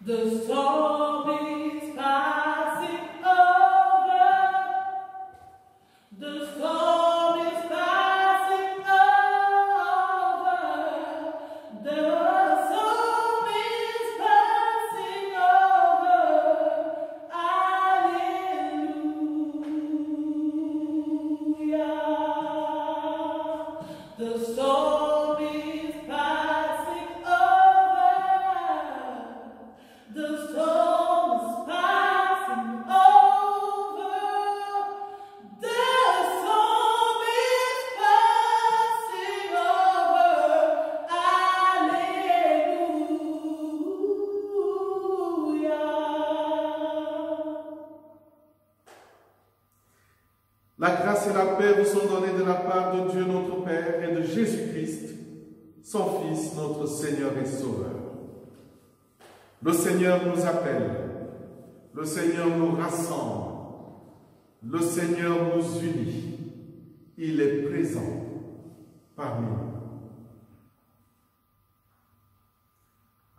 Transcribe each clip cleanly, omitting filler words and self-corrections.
The storm is passing over. The storm is passing over. The storm is passing over. Hallelujah. The storm is passing over. The storm is passing over. The storm is passing over. Alléluia. La grâce et la paix vous sont données de la part de Dieu notre Père et de Jésus-Christ, son Fils, notre Seigneur et Sauveur. Le Seigneur nous appelle, le Seigneur nous rassemble, le Seigneur nous unit. Il est présent parmi nous.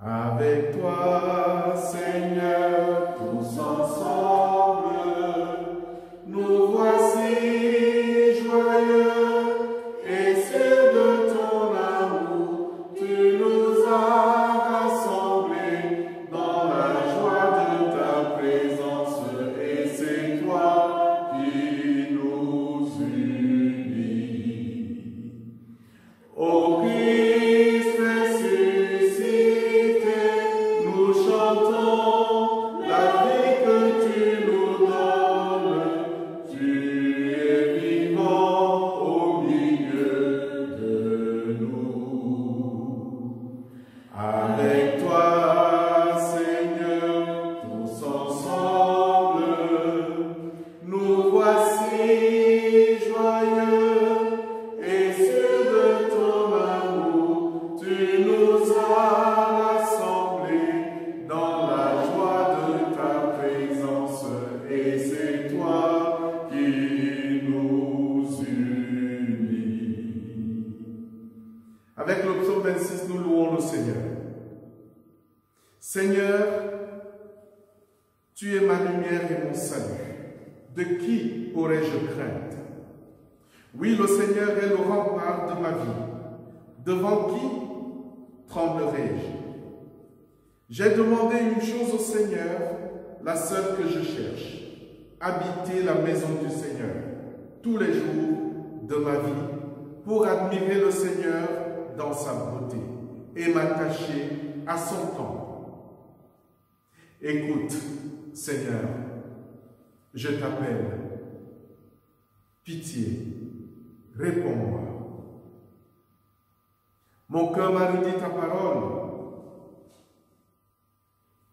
Avec toi, Seigneur, tous ensemble, nous voici joyeux et sûrs de ton amour. Tu nous as rassemblés dans la joie de ta présence et c'est toi qui nous unis. Ô Christ ressuscité, nous chantons la vie que tu nous donnes. Tu es vivant au milieu de nous. Avec toi, Seigneur, tous ensemble, nous voici joyeux et sûrs de ton amour. Tu nous as rassemblés dans la joie de ta présence et c'est toi qui nous unis. Avec le psaume 26, nous louons le Seigneur. Seigneur, tu es ma lumière et mon salut. De qui aurais-je crainte? Oui, le Seigneur est le rempart de ma vie. Devant qui tremblerai-je? J'ai demandé une chose au Seigneur, la seule que je cherche, habiter la maison du Seigneur tous les jours de ma vie, pour admirer le Seigneur dans sa beauté et m'attacher à son temple. Écoute, Seigneur, je t'appelle. Pitié, réponds-moi. Mon cœur m'a redit ta parole.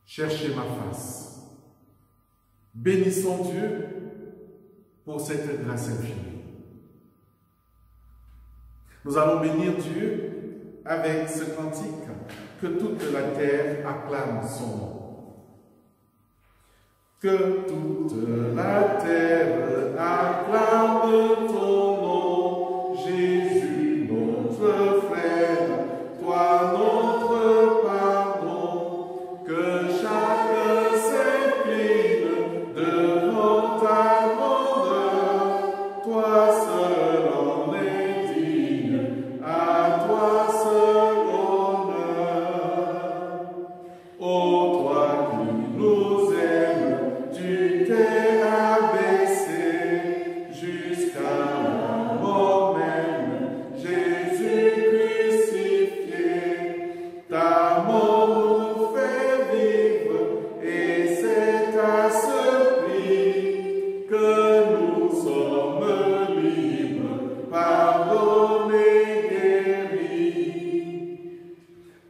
Cherchez ma face. Bénissons Dieu pour cette grâce infinie. Nous allons bénir Dieu avec ce cantique que toute la terre acclame son nom. Que toute la terre acclame ton nom, Jésus notre frère, toi notre pardon, que chacun s'incline devant ta grandeur, toi seul en es digne, à toi seul honneur. Ô toi qui nous aimes, tu t'es abaissé jusqu'à la mort même, Jésus crucifié. Ta mort nous fait vivre et c'est à ce prix que nous sommes libres, pardonnés, guéris.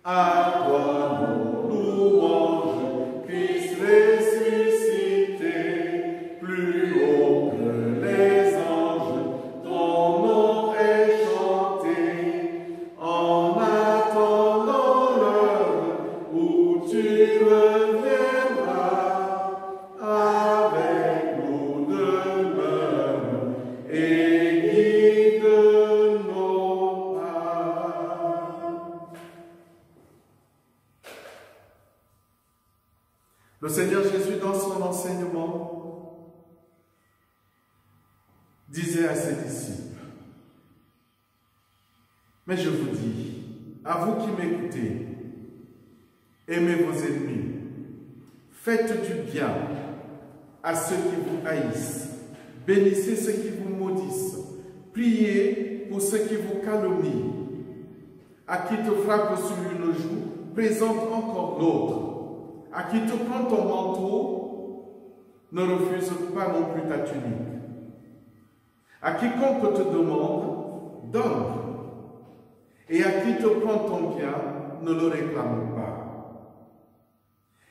À toi nos louanges, Christ ressuscité, plus haut que les anges, ton nom est chanté. En attendant l'heure où tu reviendras, avec nous demeure et guide nos pas. Le Seigneur Jésus, dans son enseignement, disait à ses disciples, « Mais je vous dis, à vous qui m'écoutez, aimez vos ennemis, faites du bien à ceux qui vous haïssent, bénissez ceux qui vous maudissent, priez pour ceux qui vous calomnient. À qui te frappe sur une joue, présente encore l'autre. À qui te prend ton manteau, ne refuse pas non plus ta tunique. À quiconque te demande, donne. Et à qui te prend ton bien, ne le réclame pas.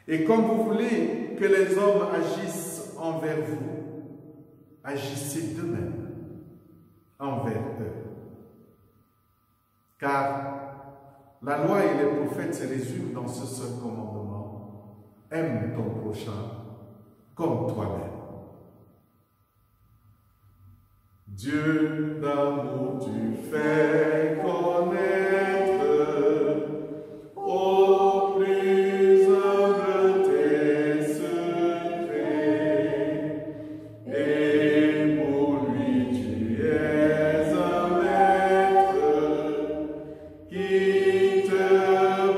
Et comme vous voulez que les hommes agissent envers vous, agissez de même envers eux. Car la loi et les prophètes se résument dans ce seul commandement. Aime ton prochain comme toi-même. Dieu d'amour, tu fais connaître au plus humble tes secrets. Et pour lui, tu es un maître qui te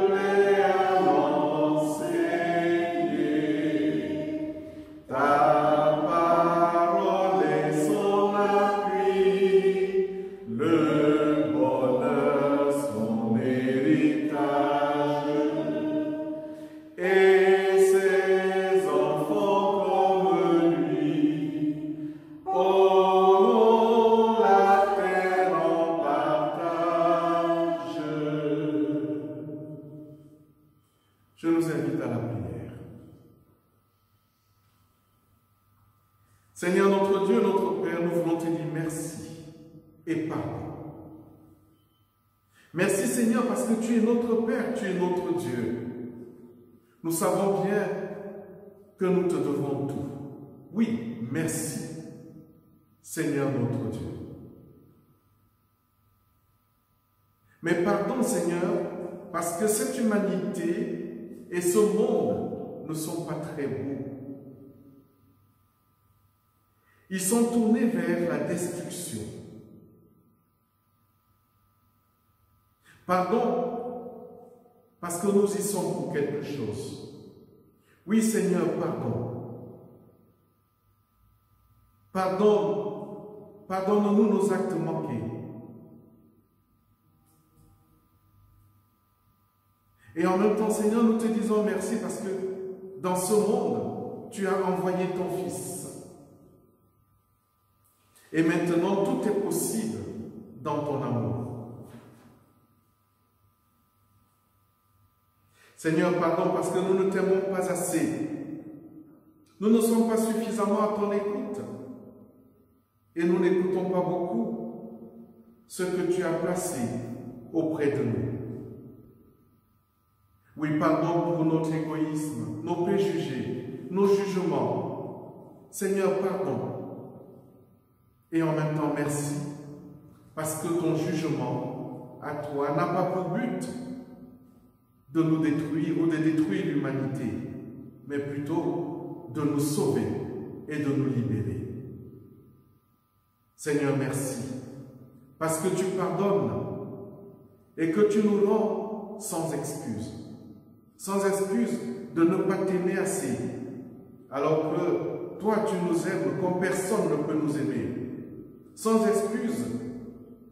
plaît à l'enseigner. Ta parole est son appui, le bonheur son héritage. Et ses enfants comme lui auront la terre en partage. Je nous invite à la prière. Seigneur notre Dieu, notre Père, nous voulons te dire merci et pardon. Merci Seigneur parce que tu es notre Père, tu es notre Dieu. Nous savons bien que nous te devons tout. Oui, merci Seigneur notre Dieu. Mais pardon Seigneur parce que cette humanité et ce monde ne sont pas très beaux. Ils sont tournés vers la destruction. Pardon, parce que nous y sommes pour quelque chose. Oui, Seigneur, pardon. Pardonne-nous nos actes manqués. Et en même temps, Seigneur, nous te disons merci parce que dans ce monde, tu as envoyé ton Fils. Et maintenant, tout est possible dans ton amour. Seigneur, pardon, parce que nous ne t'aimons pas assez. Nous ne sommes pas suffisamment à ton écoute. Et nous n'écoutons pas beaucoup ce que tu as placé auprès de nous. Oui, pardon pour notre égoïsme, nos préjugés, nos jugements. Seigneur, pardon. Et en même temps, merci, parce que ton jugement à toi n'a pas pour but de nous détruire ou de détruire l'humanité, mais plutôt de nous sauver et de nous libérer. Seigneur, merci, parce que tu pardonnes et que tu nous rends sans excuse de ne pas t'aimer assez, alors que toi tu nous aimes comme personne ne peut nous aimer. Sans excuse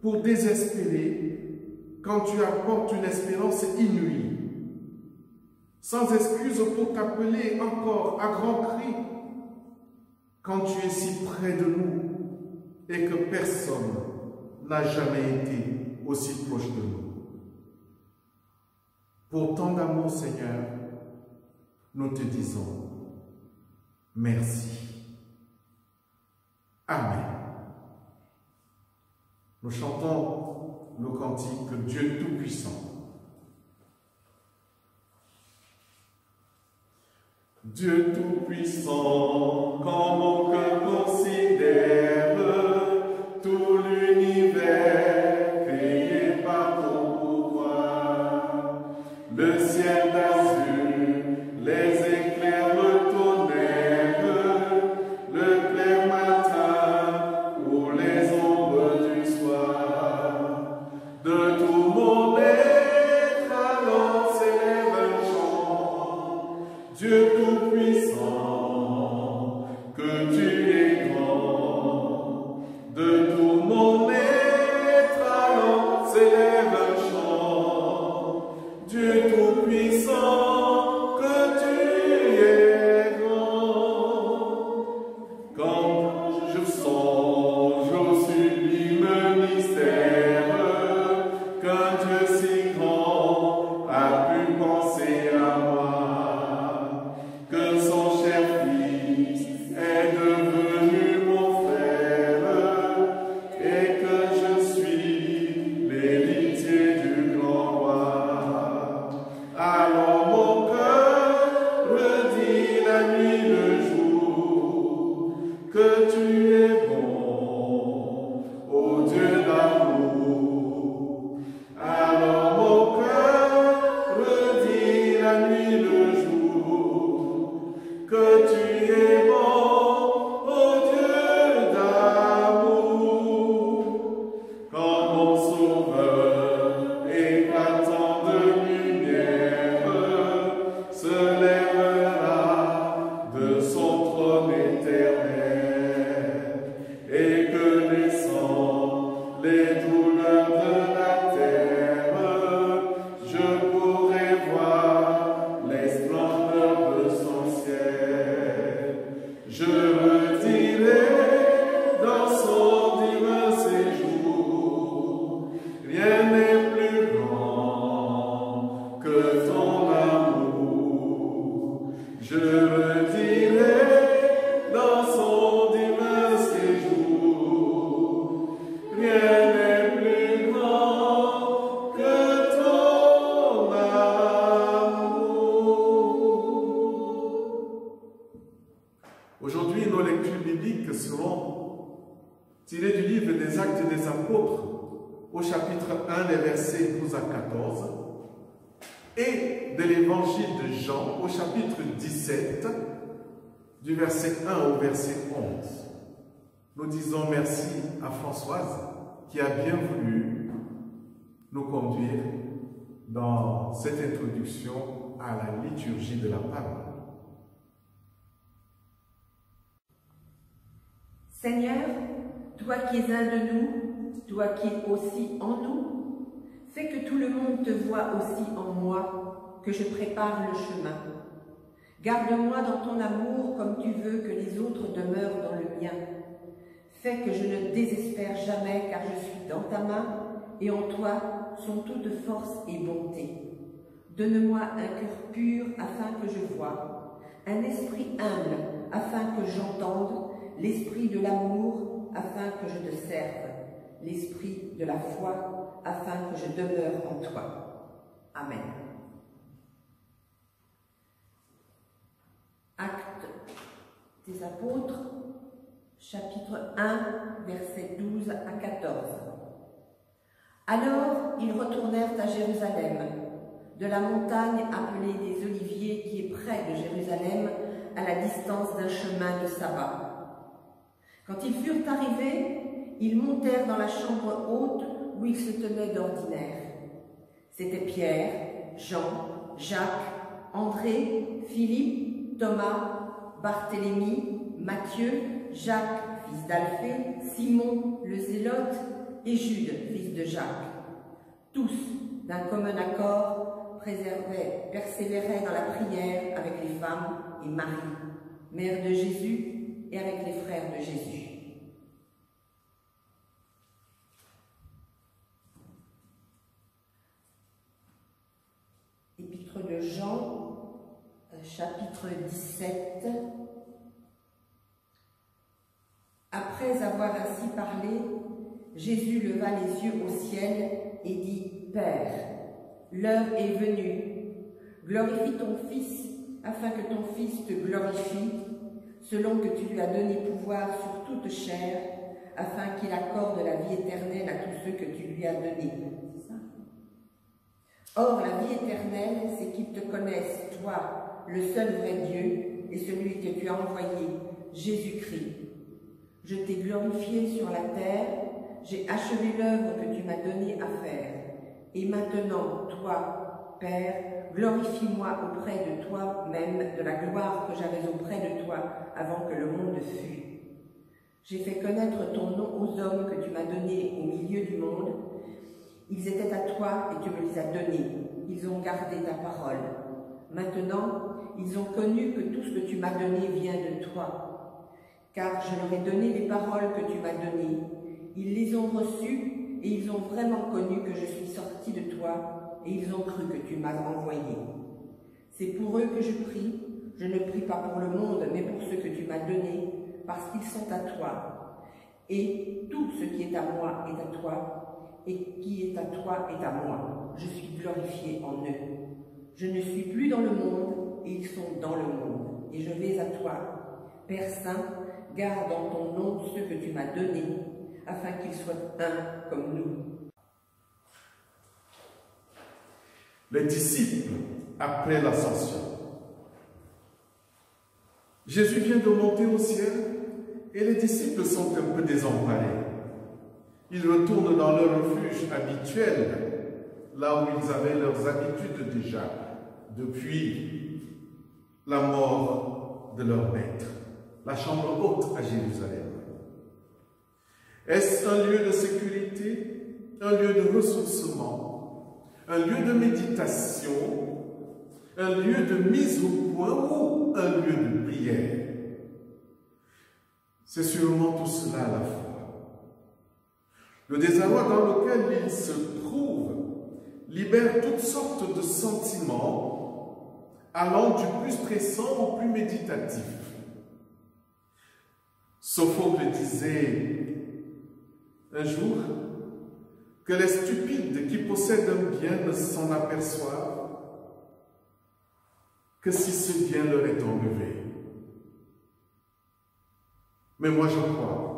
pour désespérer quand tu apportes une espérance inouïe. Sans excuse pour t'appeler encore à grands cris quand tu es si près de nous et que personne n'a jamais été aussi proche de nous. Pour tant d'amour, Seigneur, nous te disons merci. Amen. Nous chantons le cantique Dieu Tout-Puissant. Dieu Tout-Puissant, quand mon cœur considère tout l'univers créé par ton pouvoir, le ciel d'azur, les éclairs Dieu Tout-Puissant, que tu es grand. De tout mon être alors s'élève un chant. Dieu Tout-Puissant, que tu es grand. Quand je songe au sublime mystère qu'un Dieu si grand a pu penser à moi, que son cher Fils est devenu mon frère et que je suis l'héritier du grand roi. Alors mon cœur redit la nuit le jour que tu es bon, ô Dieu d'amour. Alors mon cœur redit la nuit le jour que tu es bon, ô Dieu d'amour. Quand mon sauveur éclatant de lumière se lèvera de son trône éternel et que laissant les douleurs de la terre, je pourrai voir les splendeurs de son ciel. Je redirai dans son divin séjour, rien n'est plus grand que ton amour. Je redirai dans son divin séjour, rien n'est plus grand que ton amour. Aujourd'hui, nos lectures bibliques seront tirées du livre des Actes des Apôtres au chapitre 1, les versets 12 à 14, et de l'évangile de Jean au chapitre 17, du verset 1 au verset 11. Nous disons merci à Françoise qui a bien voulu nous conduire dans cette introduction à la liturgie de la parole. Seigneur, toi qui es un de nous, toi qui es aussi en nous, fais que tout le monde te voie aussi en moi, que je prépare le chemin. Garde-moi dans ton amour comme tu veux que les autres demeurent dans le mien. Fais que je ne désespère jamais car je suis dans ta main et en toi sont toute force et bonté. Donne-moi un cœur pur afin que je voie, un esprit humble afin que j'entende, l'esprit de l'amour afin que je te serve, l'esprit de la foi afin que je demeure en toi. Amen. Actes des Apôtres, chapitre 1, versets 12 à 14. Alors ils retournèrent à Jérusalem, de la montagne appelée des Oliviers qui est près de Jérusalem, à la distance d'un chemin de sabbat. Quand ils furent arrivés, ils montèrent dans la chambre haute où ils se tenaient d'ordinaire. C'étaient Pierre, Jean, Jacques, André, Philippe, Thomas, Barthélemy, Matthieu, Jacques, fils d'Alphée, Simon, le Zélote, et Jude, fils de Jacques. Tous, d'un commun accord, persévéraient dans la prière avec les femmes et Marie, mère de Jésus, et avec les frères de Jésus. Épître de Jean, chapitre 17. Après avoir ainsi parlé, Jésus leva les yeux au ciel et dit, « Père, l'heure est venue. Glorifie ton Fils, afin que ton Fils te glorifie, selon que tu lui as donné pouvoir sur toute chair, afin qu'il accorde la vie éternelle à tous ceux que tu lui as donnés. » Or, la vie éternelle, c'est qu'ils te connaissent, toi, le seul vrai Dieu, et celui que tu as envoyé, Jésus-Christ. Je t'ai glorifié sur la terre, j'ai achevé l'œuvre que tu m'as donnée à faire. Et maintenant, toi, Père, glorifie-moi auprès de toi-même de la gloire que j'avais auprès de toi avant que le monde fût. J'ai fait connaître ton nom aux hommes que tu m'as donnés au milieu du monde. Ils étaient à toi et tu me les as donnés. Ils ont gardé ta parole. Maintenant, ils ont connu que tout ce que tu m'as donné vient de toi. Car je leur ai donné les paroles que tu m'as données. Ils les ont reçues et ils ont vraiment connu que je suis sorti de toi et ils ont cru que tu m'as envoyé. C'est pour eux que je prie. Je ne prie pas pour le monde, mais pour ceux que tu m'as donnés, parce qu'ils sont à toi. Et tout ce qui est à moi est à toi, et qui est à toi est à moi. Je suis glorifié en eux. Je ne suis plus dans le monde, et ils sont dans le monde. Et je vais à toi. Père Saint, garde en ton nom ceux que tu m'as donnés, afin qu'ils soient un comme nous. Les disciples après l'ascension. Jésus vient de monter au ciel et les disciples sont un peu désemparés. Ils retournent dans leur refuge habituel, là où ils avaient leurs habitudes déjà, depuis la mort de leur maître, la chambre haute à Jérusalem. Est-ce un lieu de sécurité, un lieu de ressourcement, un lieu de méditation, un lieu de mise au point ou un lieu de prière? C'est sûrement tout cela à la fois. Le désarroi dans lequel il se trouve libère toutes sortes de sentiments allant du plus stressant au plus méditatif. Sophocle disait un jour que les stupides qui possèdent un bien ne s'en aperçoivent que si ce bien leur est enlevé. Mais moi je crois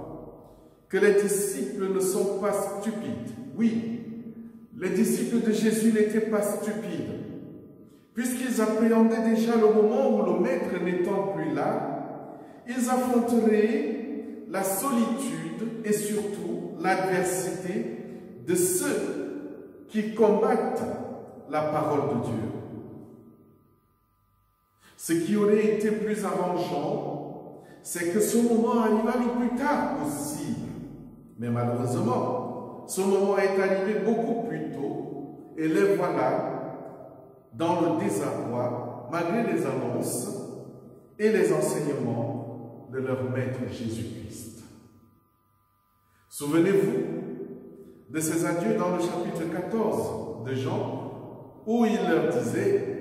que les disciples ne sont pas stupides. Oui, les disciples de Jésus n'étaient pas stupides, puisqu'ils appréhendaient déjà le moment où le Maître n'étant plus là, ils affronteraient la solitude et surtout l'adversité de ceux qui combattent la parole de Dieu. Ce qui aurait été plus arrangeant, c'est que ce moment arriva le plus tard possible. Mais malheureusement, ce moment est arrivé beaucoup plus tôt, et les voilà dans le désarroi, malgré les annonces et les enseignements de leur Maître Jésus-Christ. Souvenez-vous de ces adieux dans le chapitre 14 de Jean, où il leur disait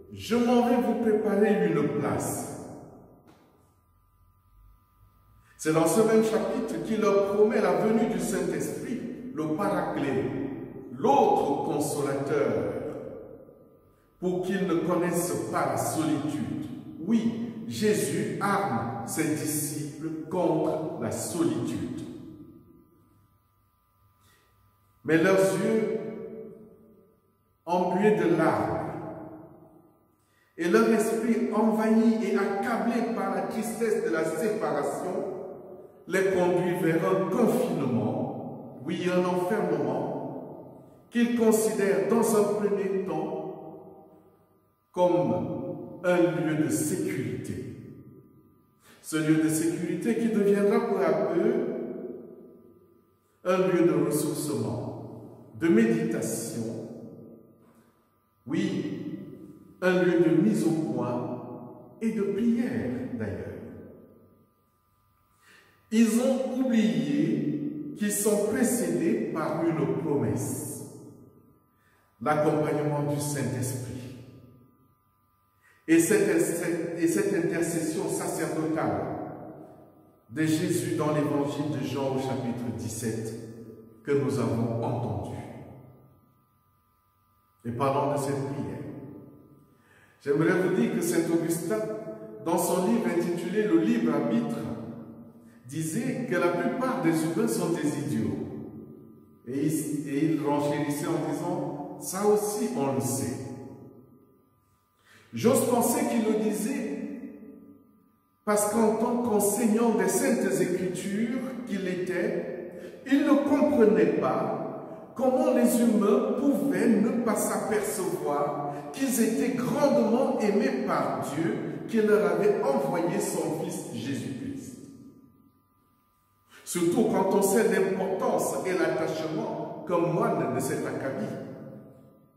« Je m'en vais vous préparer une place ». C'est dans ce même chapitre qu'il leur promet la venue du Saint-Esprit, le Paraclet, l'autre consolateur, pour qu'ils ne connaissent pas la solitude. Oui, Jésus arme ses disciples contre la solitude. Mais leurs yeux embués de larmes et leur esprit envahi et accablé par la tristesse de la séparation les conduit vers un confinement, oui, un enfermement, qu'ils considèrent dans un premier temps comme un lieu de sécurité. Ce lieu de sécurité qui deviendra peu à peu un lieu de ressourcement, de méditation, oui, un lieu de mise au point et de prière d'ailleurs. Ils ont oublié qu'ils sont précédés par une promesse, l'accompagnement du Saint-Esprit. Et cette intercession sacerdotale de Jésus dans l'évangile de Jean au chapitre 17 que nous avons entendu. Et parlant de cette prière, j'aimerais vous dire que Saint Augustin, dans son livre intitulé « Le libre arbitre », disait que la plupart des humains sont des idiots. Et il renchérissait en disant « ça aussi on le sait ». J'ose penser qu'il le disait parce qu'en tant qu'enseignant des Saintes Écritures qu'il était, il ne comprenait pas comment les humains pouvaient ne pas s'apercevoir qu'ils étaient grandement aimés par Dieu, qui leur avait envoyé son Fils Jésus-Christ. Surtout quand on sait l'importance et l'attachement qu'un moine de cet acabit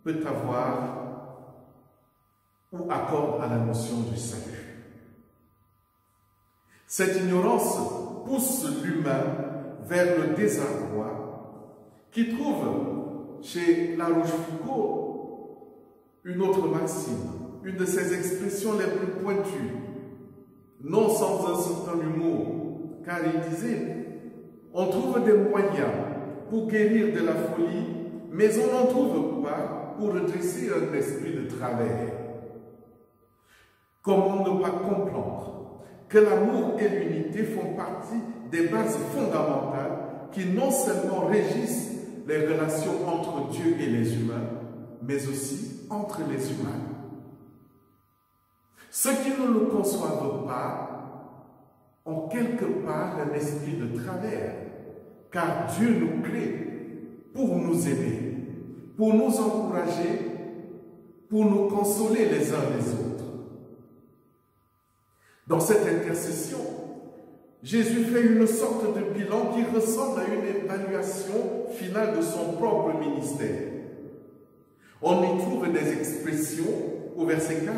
peut avoir ou accorde à la notion du salut. Cette ignorance pousse l'humain vers le désarroi, qui trouve chez La Rochefoucauld une autre maxime, une de ses expressions les plus pointues, non sans un certain humour, car il disait « On trouve des moyens pour guérir de la folie, mais on n'en trouve pas pour redresser un esprit de travers. » Comment ne pas comprendre que l'amour et l'unité font partie des bases fondamentales qui non seulement régissent les relations entre Dieu et les humains, mais aussi entre les humains. Ceux qui ne le conçoivent pas ont quelque part un esprit de travers, car Dieu nous crée pour nous aider, pour nous encourager, pour nous consoler les uns les autres. Dans cette intercession, Jésus fait une sorte de bilan qui ressemble à une évaluation finale de son propre ministère. On y trouve des expressions au verset 4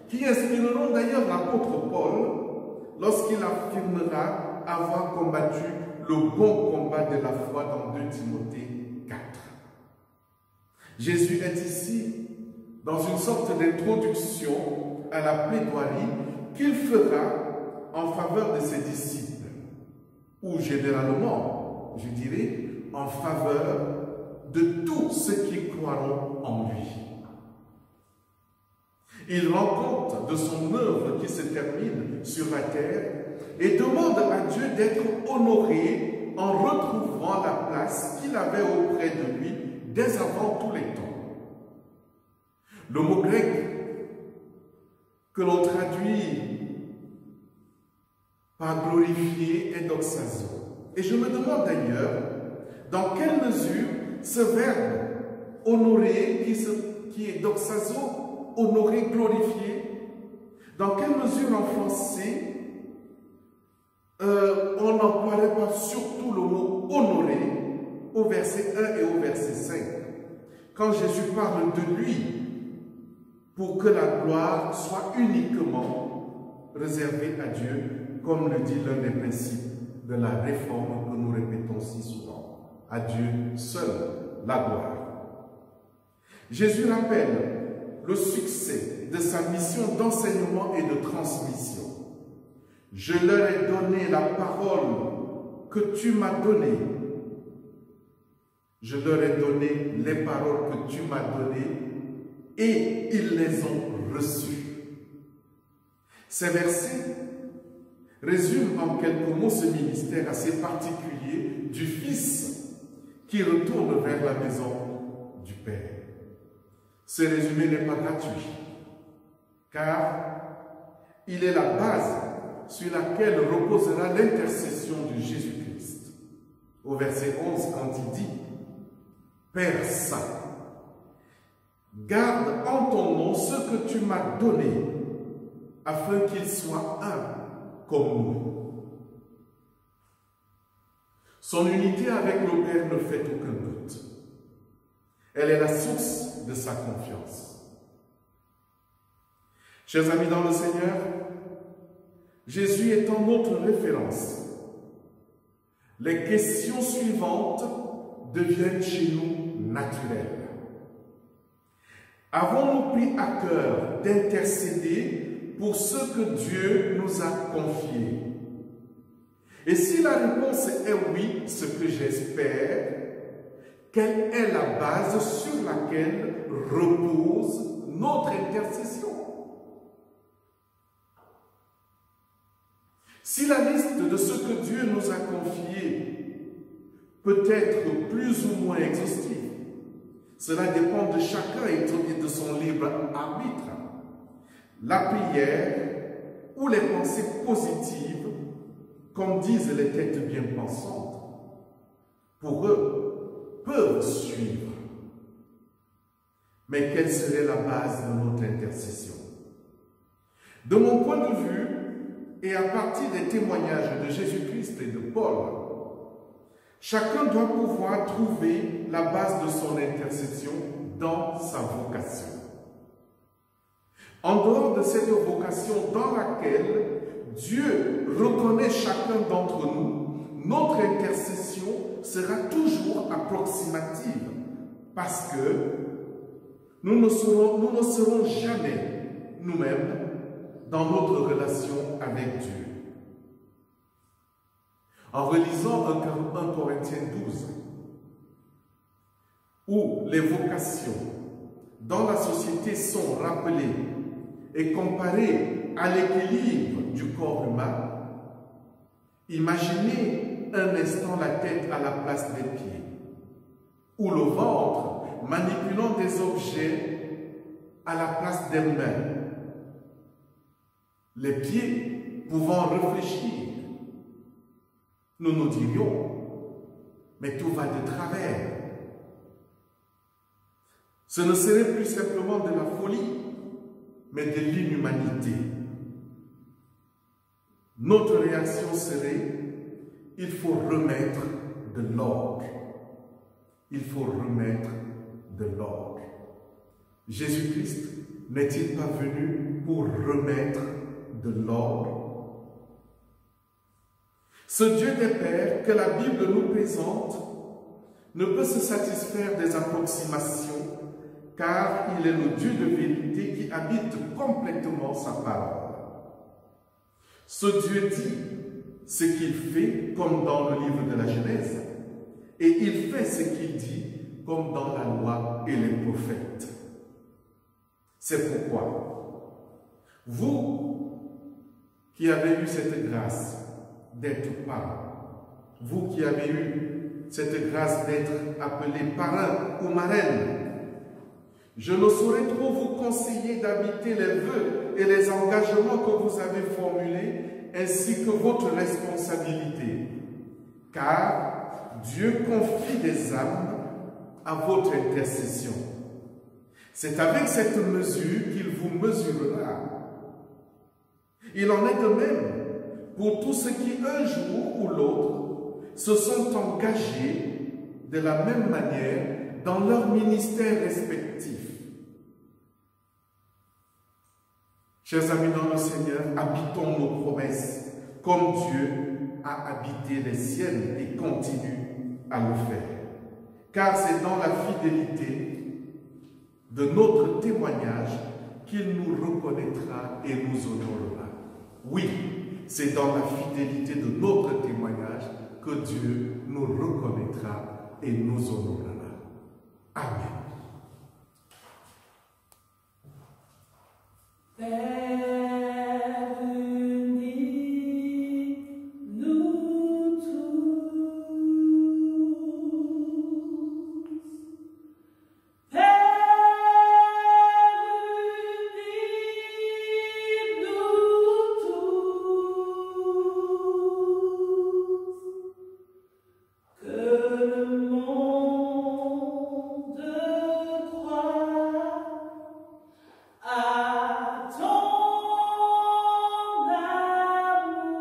qui inspireront d'ailleurs l'apôtre Paul lorsqu'il affirmera avoir combattu le bon combat de la foi dans 2 Timothée 4. Jésus est ici dans une sorte d'introduction à la plaidoirie qu'il fera en faveur de ses disciples, ou généralement, je dirais, en faveur de tous ceux qui croiront en lui. Il rend compte de son œuvre qui se termine sur la terre et demande à Dieu d'être honoré en retrouvant la place qu'il avait auprès de lui dès avant tous les temps. Le mot grec que l'on traduit par glorifier est doxazo. Et je me demande d'ailleurs dans quelle mesure ce verbe honorer qui est doxazo, honorer, glorifier, dans quelle mesure en français on n'emploierait pas surtout le mot honorer au verset 1 et au verset 5 quand Jésus parle de lui pour que la gloire soit uniquement réservée à Dieu, comme le dit l'un des principes de la réforme que nous répétons si souvent. À Dieu seul la gloire. Jésus rappelle le succès de sa mission d'enseignement et de transmission. Je leur ai donné la parole que tu m'as donnée. Je leur ai donné les paroles que tu m'as données et ils les ont reçues. Ces versets résument en quelques mots ce ministère assez particulier du Fils qui retourne vers la maison du Père. Ce résumé n'est pas gratuit, car il est la base sur laquelle reposera l'intercession de Jésus-Christ. Au verset 11, quand il dit « Père Saint, garde en ton nom ce que tu m'as donné, afin qu'ils soient un comme nous. » Son unité avec le Père ne fait aucun doute. Elle est la source de sa confiance. Chers amis dans le Seigneur, Jésus étant notre référence, les questions suivantes deviennent chez nous naturelles. Avons-nous pris à cœur d'intercéder pour ce que Dieu nous a confié? Et si la réponse est oui, ce que j'espère, quelle est la base sur laquelle repose notre intercession? Si la liste de ce que Dieu nous a confié peut être plus ou moins exhaustive, cela dépend de chacun et de son libre arbitre. La prière ou les pensées positives, comme disent les têtes bien pensantes, pour eux, peuvent suivre. Mais quelle serait la base de notre intercession? De mon point de vue, et à partir des témoignages de Jésus-Christ et de Paul, chacun doit pouvoir trouver la base de son intercession dans sa vocation. En dehors de cette vocation dans laquelle Dieu reconnaît chacun d'entre nous, notre intercession sera toujours approximative parce que nous ne serons jamais nous-mêmes dans notre relation avec Dieu. En relisant 1 Corinthiens 12, où les vocations dans la société sont rappelées et comparées à l'équilibre du corps humain, imaginez un instant la tête à la place des pieds, ou le ventre manipulant des objets à la place des mains, les pieds pouvant réfléchir. Nous nous dirions, mais tout va de travers. Ce ne serait plus simplement de la folie, mais de l'inhumanité. Notre réaction serait, il faut remettre de l'ordre. Il faut remettre de l'ordre. Jésus-Christ n'est-il pas venu pour remettre de l'ordre? Ce Dieu des Pères que la Bible nous présente ne peut se satisfaire des approximations, car il est le Dieu de vérité qui habite complètement sa parole. Ce Dieu dit ce qu'il fait comme dans le livre de la Genèse, et il fait ce qu'il dit comme dans la loi et les prophètes. C'est pourquoi, vous qui avez eu cette grâce d'être parents, vous qui avez eu cette grâce d'être appelé parrain ou marraine, je ne saurais trop vous conseiller d'habiter les vœux et les engagements que vous avez formulés, ainsi que votre responsabilité, car Dieu confie des âmes à votre intercession. C'est avec cette mesure qu'il vous mesurera. Il en est de même pour tous ceux qui, un jour ou l'autre, se sont engagés de la même manière dans leur ministère respectif. Chers amis dans le Seigneur, habitons nos promesses comme Dieu a habité les siennes et continue à le faire. Car c'est dans la fidélité de notre témoignage qu'il nous reconnaîtra et nous honorera. Oui, c'est dans la fidélité de notre témoignage que Dieu nous reconnaîtra et nous honorera. Amen. Père uni, nous tous. Père uni, nous tous. Que le monde croit à ton amour,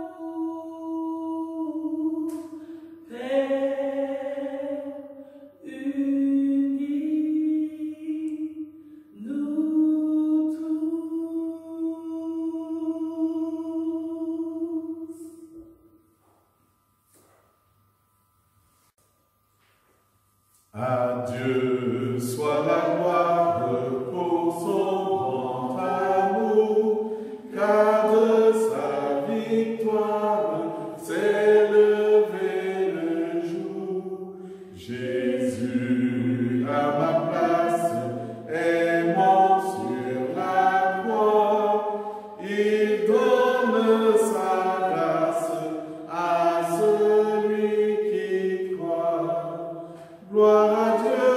Père uni, nous tous. À Dieu soit la gloire pour son grand amour, car de sa victoire s'est levé le jour. Jésus à ma place est mort sur la croix, il donne sa grâce à celui qui croit. Gloire à Dieu,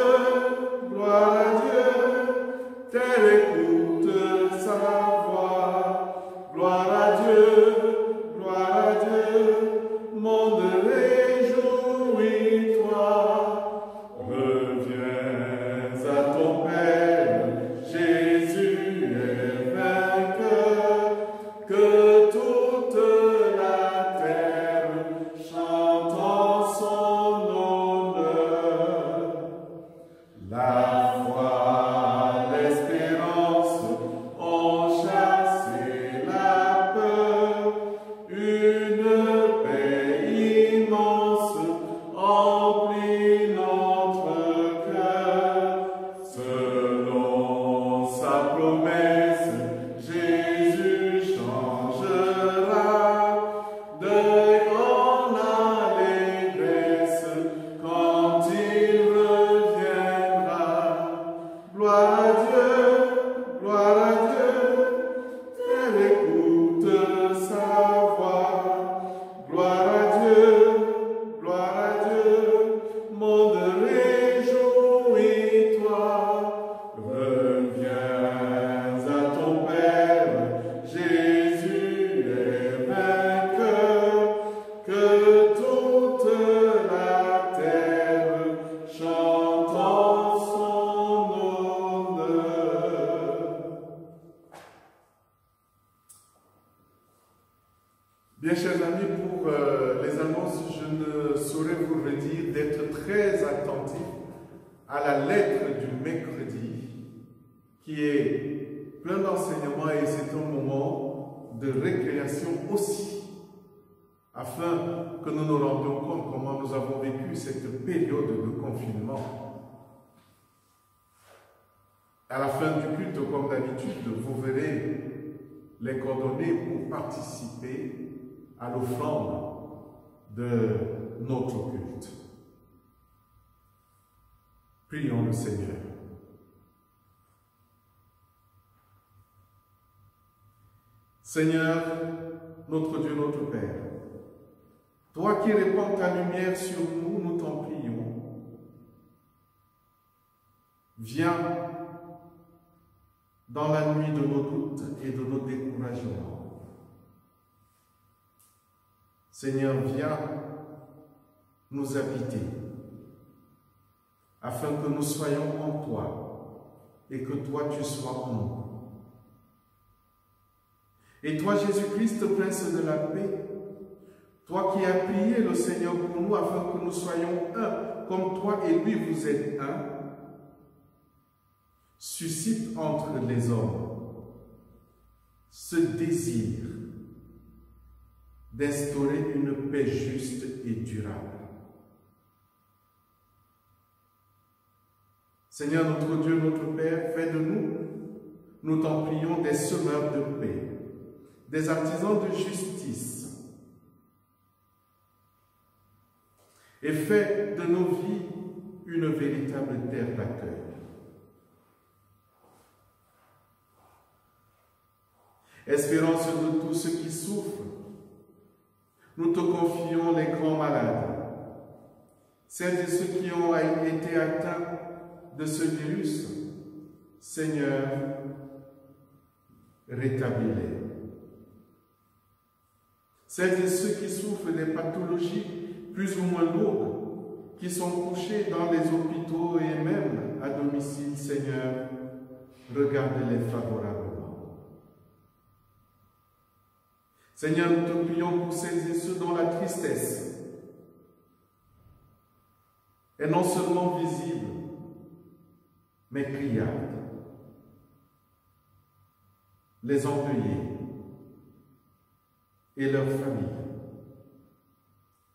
telle écoute sa voix. Gloire à Dieu, monde réjouis-toi. Bien, chers amis, pour les annonces, je ne saurais vous redire d'être très attentif à la lettre du mercredi, qui est plein d'enseignements et c'est un moment de récréation aussi, afin que nous nous rendions compte comment nous avons vécu cette période de confinement. À la fin du culte, comme d'habitude, vous verrez les coordonnées pour participer à l'offrande de notre culte. Prions le Seigneur. Seigneur, notre Dieu, notre Père, toi qui répands ta lumière sur nous, nous t'en prions. Viens dans la nuit de nos doutes et de nos découragements. Seigneur, viens nous habiter, afin que nous soyons en toi et que toi tu sois en nous. Et toi, Jésus-Christ, Prince de la paix, toi qui as prié le Seigneur pour nous afin que nous soyons un, comme toi et lui vous êtes un, suscite entre les hommes ce désir d'instaurer une paix juste et durable. Seigneur notre Dieu, notre Père, fais de nous, nous t'en prions, des semeurs de paix, des artisans de justice, et fais de nos vies une véritable terre d'accueil. Espérance de tous ceux qui souffrent, nous te confions les grands malades, celles et ceux qui ont été atteints de ce virus. Seigneur, rétablis-les. Celles et ceux qui souffrent des pathologies plus ou moins lourdes, qui sont couchés dans les hôpitaux et même à domicile, Seigneur, regarde-les favorablement. Seigneur, nous te prions pour celles et ceux dont la tristesse est non seulement visible, mais criarde. Les endeuillés et leurs familles,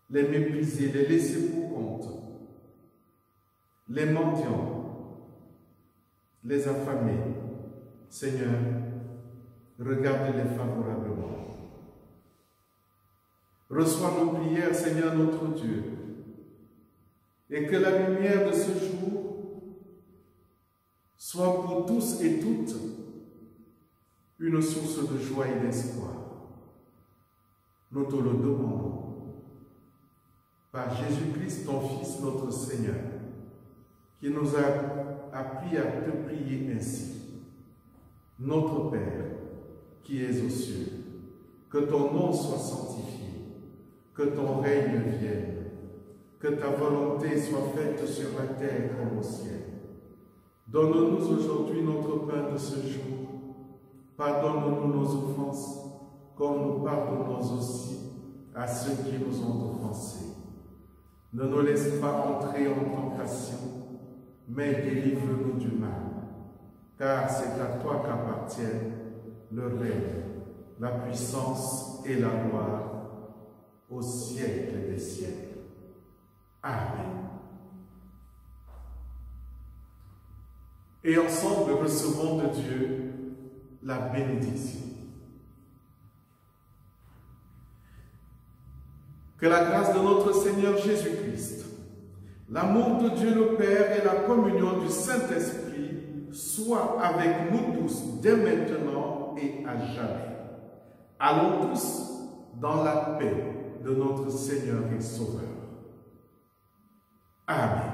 les méprisés, les laissés pour compte, les mendiants, les affamés. Seigneur, regarde-les favorablement. Reçois nos prières, Seigneur notre Dieu, et que la lumière de ce jour soit pour tous et toutes une source de joie et d'espoir. Nous te le demandons par Jésus-Christ, ton Fils, notre Seigneur, qui nous a appris à te prier ainsi. Notre Père, qui es aux cieux, que ton nom soit sanctifié, que ton règne vienne, que ta volonté soit faite sur la terre comme au ciel. Donne-nous aujourd'hui notre pain de ce jour. Pardonne-nous nos offenses, comme nous pardonnons aussi à ceux qui nous ont offensés. Ne nous laisse pas entrer en tentation, mais délivre-nous du mal. Car c'est à toi qu'appartiennent le règne, la puissance et la gloire, au siècle des siècles. Amen. Et ensemble, recevons de Dieu la bénédiction. Que la grâce de notre Seigneur Jésus-Christ, l'amour de Dieu le Père et la communion du Saint-Esprit soient avec nous tous, dès maintenant et à jamais. Allons tous dans la paix de notre Seigneur et Sauveur. Amen.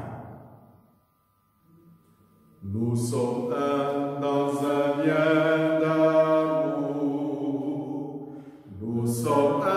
Nous sommes un dans un lien d'amour. Nous sommes un